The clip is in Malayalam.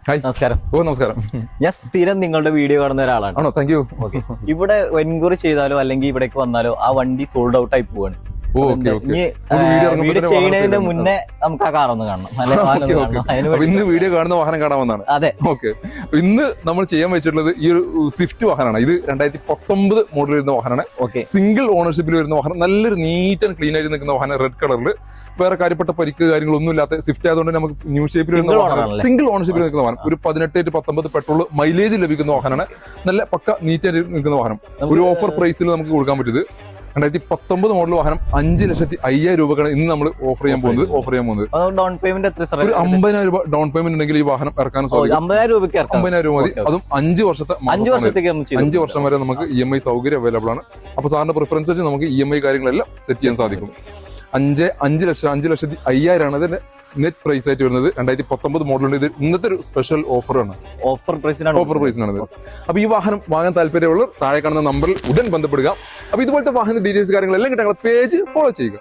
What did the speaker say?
നമസ്കാരം. നമസ്കാരം. ഞാൻ സ്ഥിരം നിങ്ങളുടെ വീഡിയോ കാണുന്ന ഒരാളാണ്. ആണോ? Thank you. ഇവിടെ എൻക്വയറി ചെയ്താലോ അല്ലെങ്കിൽ ഇവിടേക്ക് വന്നാലോ ആ വണ്ടി സോൾഡ് ഔട്ട് ആയി പോവാണ്. വീഡിയോ ചെയ്യുന്നതിന്റെ മുന്നേ നമുക്ക് ആ കാർ ഒന്ന് കാണണം. ഇന്ന് വീഡിയോ കാണുന്ന വാഹനം കാണാമെന്നാണ്. അതെ, ഓക്കെ. ഇന്ന് നമ്മൾ ചെയ്യാൻ വെച്ചിട്ടുള്ളത് ഈ ഒരു സ്വിഫ്റ്റ് വാഹനമാണ്. ഇത് 2019 മോഡൽ വരുന്ന വാഹനമാണ്. സിംഗിൾ ഓണർഷിപ്പിൽ വരുന്ന വാഹനം. നല്ലൊരു നീറ്റ് ആൻഡ് ക്ലീൻ ആയിട്ട് നിൽക്കുന്ന വാഹനം. റെഡ് കളറിൽ വേറെ കാര്യപ്പെട്ട പരിക്ക് കാര്യങ്ങളൊന്നും ഇല്ലാത്ത സ്വിഫ്റ്റ് ആയതുകൊണ്ട് നമുക്ക് ന്യൂ ഷേപ്പിൽ വരുന്ന വാഹനം. സിംഗിൾ ഓണർഷിപ്പിൽ നിൽക്കുന്ന വാഹനം. ഒരു 18-19 പെട്രോൾ മൈലേജ് ലഭിക്കുന്ന വാഹനമാണ്. നല്ല പക്ക നീറ്റ് ആയിട്ട് നിൽക്കുന്ന വാഹനം. ഒരു ഓഫർ പ്രൈസിൽ നമുക്ക് കൊടുക്കാൻ പറ്റിയത് 2019 മോഡൽ വാഹനം 5,05,000 രൂപക്കാണ് ഇന്ന് നമ്മൾ ഓഫർ ചെയ്യാൻ പോകുന്നത്. ഡൗൺ പേയ്മെന്റ് എത്ര? ഒരു 50,000 രൂപ ഡൗൺ പേയ്മെന്റ് ഉണ്ടെങ്കിൽ ഈ വാഹനം ഇറക്കാൻ സാധിക്കും. 50,000 രൂപ മതി. അതും 5 വർഷം വരെ നമുക്ക് EMI സൗകര്യം അവൈലബിൾ ആണ്. അപ്പൊ സാറിന്റെ പ്രിഫറൻസ് വെച്ച് നമുക്ക് EMI കാര്യങ്ങളെല്ലാം സെറ്റ് ചെയ്യാൻ സാധിക്കും. 5,05,000 ആണ് അതിന്റെ നെറ്റ് പ്രൈസ് ആയിട്ട് വരുന്നത്. 2019 മോഡലുണ്ട്. ഇത് ഇന്നത്തെ ഒരു സ്പെഷ്യൽ ഓഫറാണ്. ഓഫർ പ്രൈസിനാണ്. അപ്പൊ ഈ വാഹനം വാങ്ങാൻ താല്പര്യമുള്ളവർ താഴെ കാണുന്ന നമ്പറിൽ ഉടൻ ബന്ധപ്പെടുക. അപ്പൊ ഇതുപോലത്തെ വാഹന ഡീറ്റെയിൽസ് കാര്യങ്ങളെല്ലാം കിട്ടാൻ പേജ് ഫോളോ ചെയ്യുക.